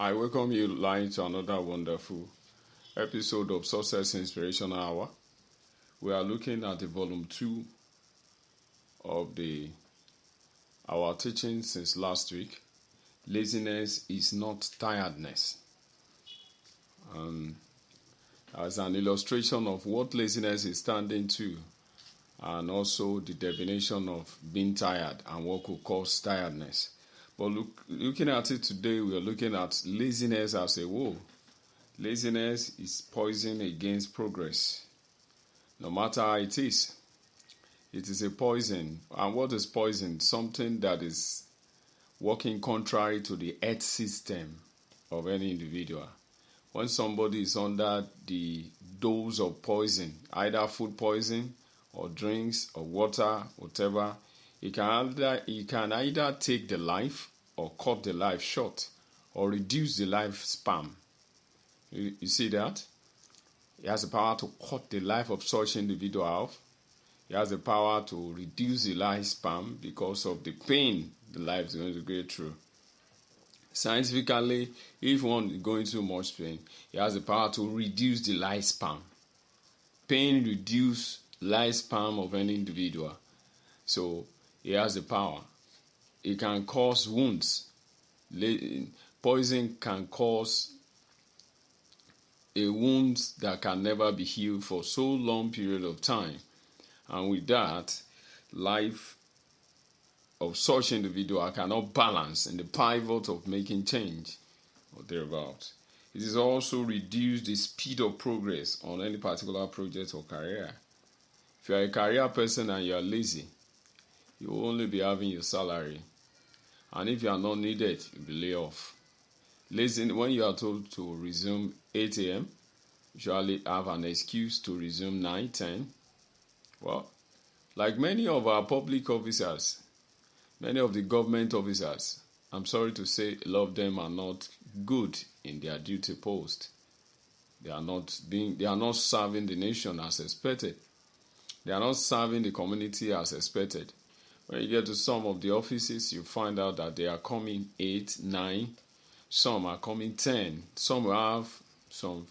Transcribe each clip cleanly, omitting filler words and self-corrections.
I welcome you live to another wonderful episode of Success Inspirational Hour. We are looking at the volume 2 of our teaching since last week. Laziness is not tiredness. As an illustration of what laziness is standing to, and also the definition of being tired and what could cause tiredness. But looking at it today, we are looking at laziness as a whole. Laziness is poison against progress. No matter how it is a poison. And what is poison? Something that is working contrary to the earth system of any individual. When somebody is under the dose of poison, either food poison or drinks or water, whatever, he can either take the life or cut the life short or reduce the lifespan. You see that? He has the power to cut the life of such individual off. He has the power to reduce the lifespan because of the pain the life is going to go through. Scientifically, if one is going through much pain, he has the power to reduce the lifespan. Pain reduces lifespan of any individual. So he has the power. It can cause wounds. Poison can cause a wound that can never be healed for so long period of time. And with that, life of such individual cannot balance in the pivot of making change or thereabouts. It is also reduce the speed of progress on any particular project or career. If you are a career person and you are lazy, you will only be having your salary. And if you are not needed, you'll be laid off. Lazy, when you are told to resume 8 a.m., you usually have an excuse to resume 9, 10. Well, like many of our public officers, many of the government officers, I'm sorry to say a lot of them are not good in their duty post. They are not serving the nation as expected. They are not serving the community as expected. When you get to some of the offices, you find out that they are coming 8, 9. Some are coming 10. Some will have some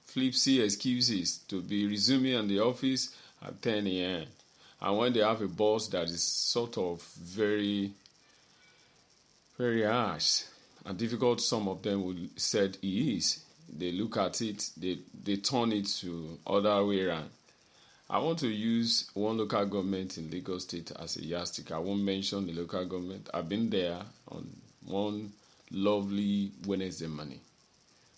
flipsy excuses to be resuming in the office at 10 a.m. And when they have a boss that is sort of very, very harsh and difficult, some of them will said he is. They look at it, they turn it to other way around. I want to use one local government in Lagos State as a yardstick. I won't mention the local government. I've been there on one lovely Wednesday morning.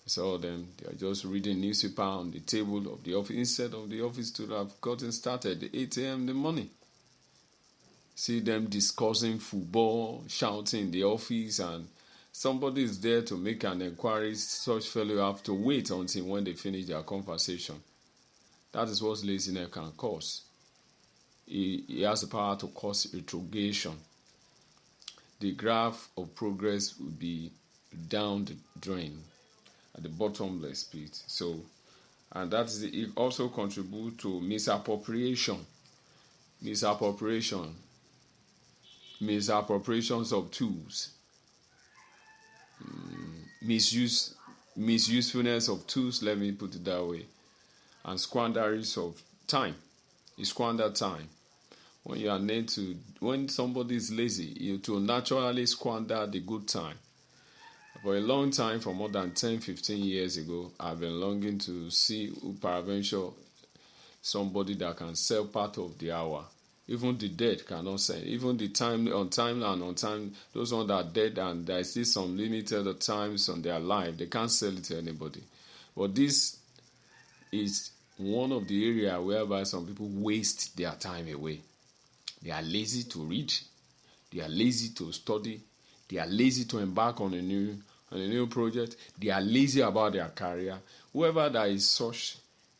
I saw them. They are just reading newspaper on the table of the office instead of the office to have gotten started at 8 a.m. in the morning. See them discussing football, shouting in the office, and somebody is there to make an inquiry. Such fellow have to wait until when they finish their conversation. That is what laziness can cause. He has the power to cause retrogradation. The graph of progress will be down the drain at the bottomless pit. So, and that is it also contributes to misappropriations of tools, misusefulness of tools. Let me put it that way. And squanderies of time. You squander time. When somebody is lazy, you to naturally squander the good time. For a long time, for more than 10, 15 years ago, I've been longing to see peradventure somebody that can sell part of the hour. Even the dead cannot sell. Even the time, on time, those ones that are dead and there is still some limited times on their life, they can't sell it to anybody. But this is one of the areas whereby some people waste their time away. They are lazy to read. They are lazy to study. They are lazy to embark on a new project. They are lazy about their career. Whoever that is such,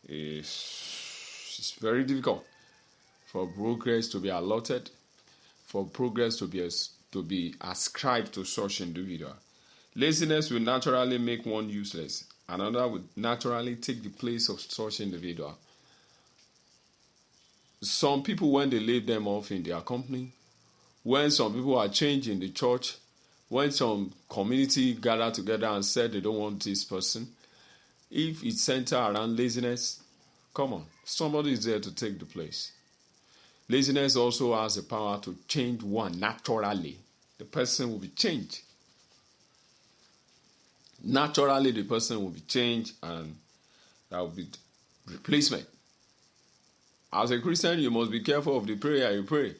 it's very difficult for progress to be allotted, for progress to be ascribed to such individual. Laziness will naturally make one useless. Another would naturally take the place of such individual. Some people, when they lay them off in their company, when some people are changing the church, When some community gather together and said they don't want this person, if it's centered around laziness, come on, somebody is there to take the place. Laziness also has the power to change one naturally. The person will be changed. Naturally, the person will be changed, and that will be replacement. As a Christian, you must be careful of the prayer you pray.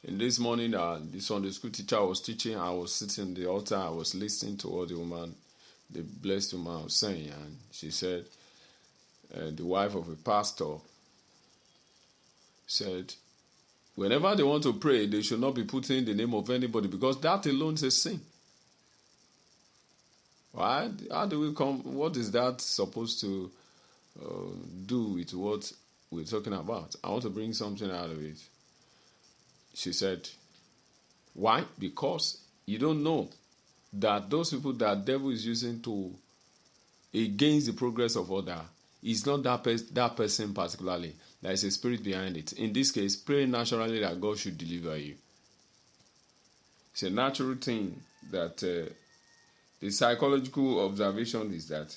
In this morning, the Sunday school teacher was teaching. I was sitting on the altar. I was listening to what the blessed woman was saying, and she said, the wife of a pastor said, whenever they want to pray, they should not be putting the name of anybody, because that alone is a sin. Why? How do we come? What is that supposed to do with what we're talking about? I want to bring something out of it. She said, why? Because you don't know that those people that devil is using to against the progress of other is not that person particularly. There is a spirit behind it. In this case, pray naturally that God should deliver you. It's a natural thing that the psychological observation is that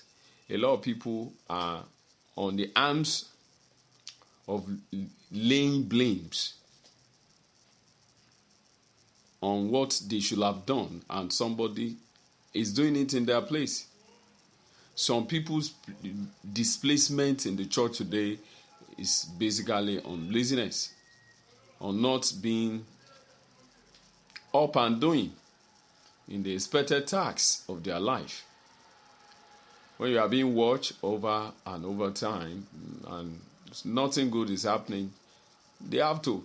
a lot of people are on the arms of laying blames on what they should have done, and somebody is doing it in their place. Some people's displacement in the church today is basically on laziness, on not being up and doing in the expected tasks of their life. When you are being watched over and over time and nothing good is happening, they have to.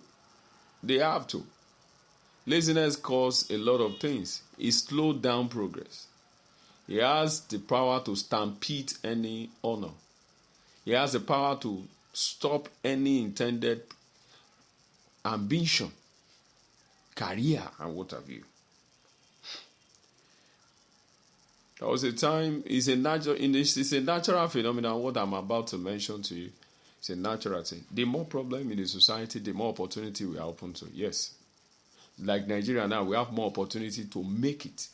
Laziness causes a lot of things. It slows down progress. It has the power to stampede any honor. It has the power to stop any intended ambition, career, and what have you. There was a time, it's a natural phenomenon. What I'm about to mention to you, it's a natural thing. The more problem in the society, the more opportunity we are open to. Yes. Like Nigeria now, we have more opportunity to make it.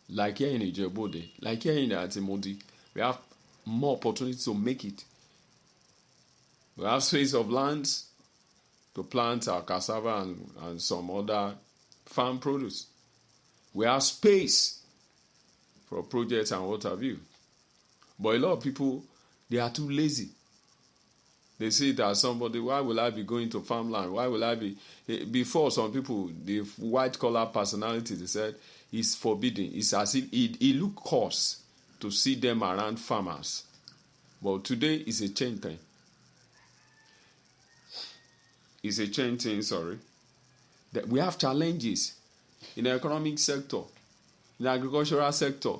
Like here in Ijebode, like here in Atimodi, we have more opportunity to make it. We have space of lands to plant our cassava and some other farm produce. We have space for projects and what have you. But a lot of people, they are too lazy. They see it as somebody, why will I be going to farmland? Why will I be... Before, some people, the white-collar personality, they said, it's forbidden. It's as if it look coarse to see them around farmers. But today, it's a change thing. It's a change thing, sorry. That we have challenges in the economic sector, in the agricultural sector,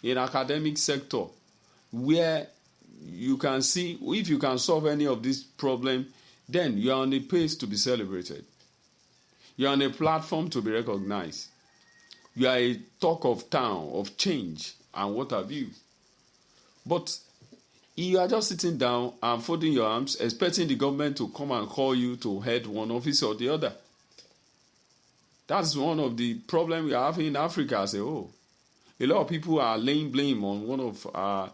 in the academic sector, where you can see, if you can solve any of this problem, then you are on a pace to be celebrated. You are on a platform to be recognized. You are a talk of town, of change, and what have you. But you are just sitting down and folding your arms, expecting the government to come and call you to head one office or the other. That's one of the problems we are having in Africa as a whole. A lot of people are laying blame on one of our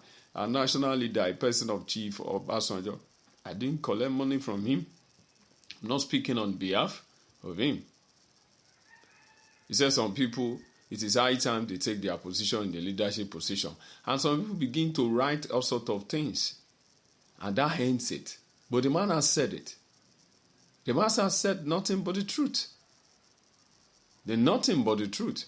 national leader, a person of Chief Obasanjo. I didn't collect money from him. I'm not speaking on behalf of him. He said some people, it is high time they take their position in the leadership position. And some people begin to write all sorts of things. And that ends it. But the man has said it. The man has said nothing but the truth. Nothing but the truth.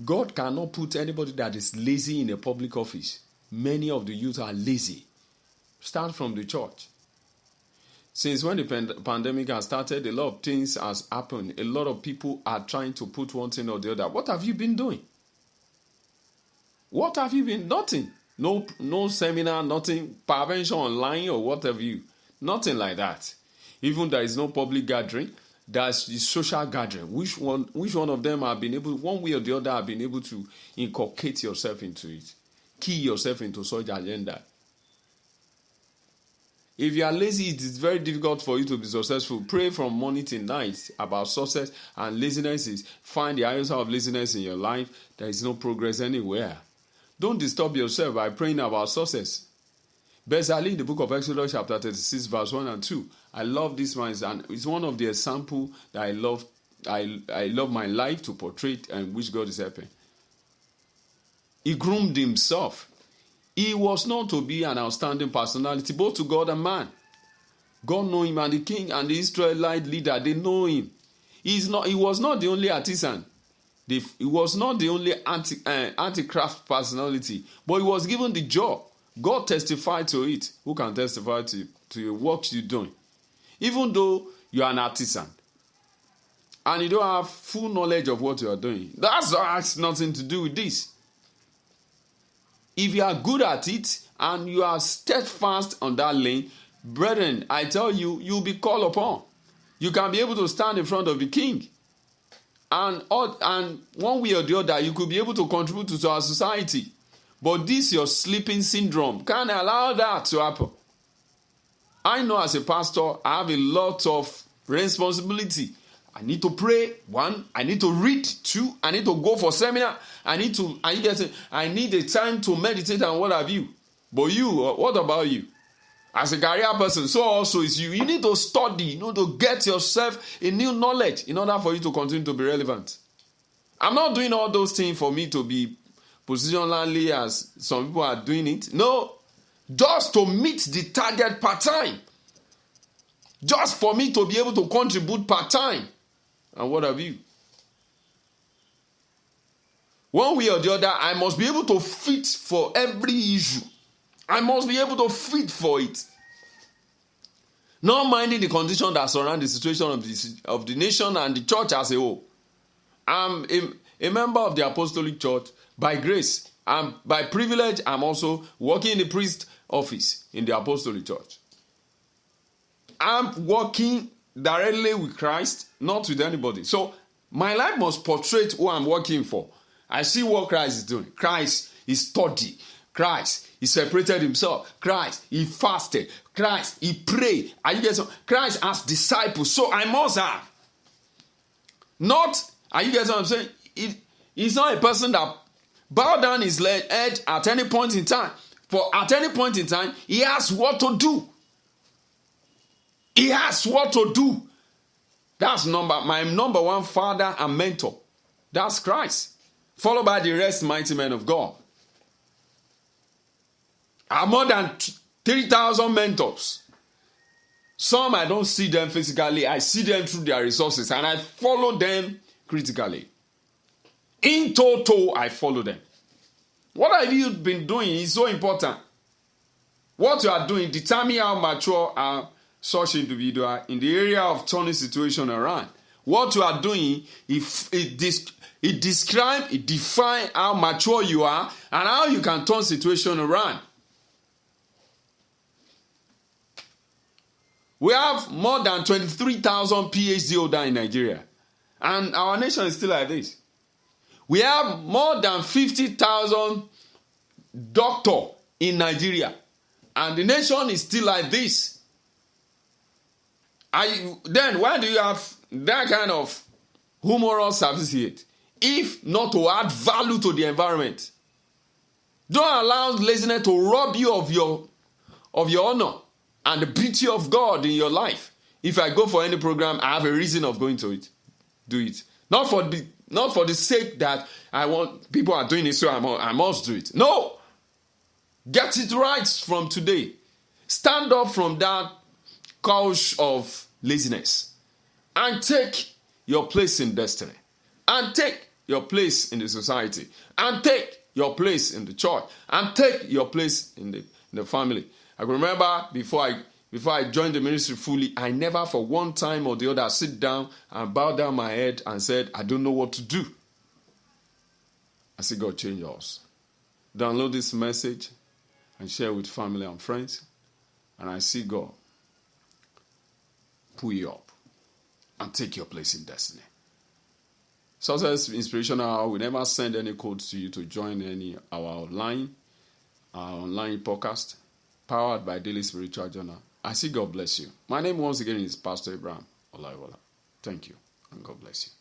God cannot put anybody that is lazy in a public office. Many of the youth are lazy. Start from the church. Since when the pandemic has started, a lot of things has happened. A lot of people are trying to put one thing or the other. What have you been doing? What have you been? Nothing. No seminar, nothing. Prevention online or what have you. Nothing like that. Even there is no public gathering. There's the social gathering. Which one of them have been able, one way or the other, have been able to inculcate yourself into it? Key yourself into such agenda. If you are lazy, it is very difficult for you to be successful. Pray from morning till night about success, and laziness is, find the answer of laziness in your life. There is no progress anywhere. Don't disturb yourself by praying about success. Bezalel in the book of Exodus chapter 36 verse 1 and 2. I love this one, and it's one of the examples that I love my life to portray, and which God is helping. He groomed himself. He was known to be an outstanding personality, both to God and man. God know him, and the king and the Israelite leader, they know him. He was not the only artisan. He was not the only anti-craft personality, but he was given the job. God testified to it. Who can testify to your work you're doing? Even though you are an artisan and you don't have full knowledge of what you are doing, that has nothing to do with this. If you are good at it and you are steadfast on that lane, brethren, I tell you, you'll be called upon. You can be able to stand in front of the king. And one way or the other, you could be able to contribute to our society. But this, your sleeping syndrome, can't allow that to happen. I know as a pastor, I have a lot of responsibility. I need to pray, 1. I need to read, 2. I need to go for seminar. I need a time to meditate and what have you. But you, what about you? As a career person, so also is you. You need to study, to get yourself a new knowledge in order for you to continue to be relevant. I'm not doing all those things for me to be positionally as some people are doing it. No, just to meet the target part-time. Just for me to be able to contribute part-time. And what have you? One way or the other, I must be able to fit for every issue. I must be able to fit for it. Not minding the conditions that surround the situation of the nation and the church as a whole. I'm a member of the Apostolic Church by grace. And by privilege, I'm also working in the priest office in the Apostolic Church. I'm working directly with Christ, not with anybody. So my life must portray who I'm working for. I see what Christ is doing. Christ is studying. Christ, he separated himself. Christ, he fasted. Christ, he prayed. Are you getting? Christ has disciples. So I must have. Not, are you getting what I'm saying? He's not a person that bow down his head at any point in time. For at any point in time, he has what to do. He has what to do. That's my number one father and mentor. That's Christ. Followed by the rest mighty men of God. I have more than 3,000 mentors. Some I don't see them physically. I see them through their resources and I follow them critically. In total, I follow them. What have you been doing is so important. What you are doing determines how mature are such individual in the area of turning situation around. What you are doing, it describes, it defines how mature you are and how you can turn situation around. We have more than 23,000 PhD holder in Nigeria. And our nation is still like this. We have more than 50,000 doctors in Nigeria. And the nation is still like this. Then why do you have that kind of humorous certificate? If not to add value to the environment. Don't allow laziness to rob you of your honor and the beauty of God in your life. If I go for any program, I have a reason of going to it. Do it. Not for the sake that I want people are doing it, so I must do it. No! Get it right from today. Stand up from that couch of laziness and take your place in destiny. And take your place in the society. And take your place in the church. And take your place in the family. I remember before I joined the ministry fully, I never for one time or the other sit down and bow down my head and said, I don't know what to do. I see God change us. Download this message and share with family and friends. And I see God pull you up and take your place in destiny. Success Inspirational Hour, we never send any codes to you to join our online podcast, powered by Daily Spiritual Journal. I see God bless you. My name once again is Pastor Abraham Olaiwola. Thank you, and God bless you.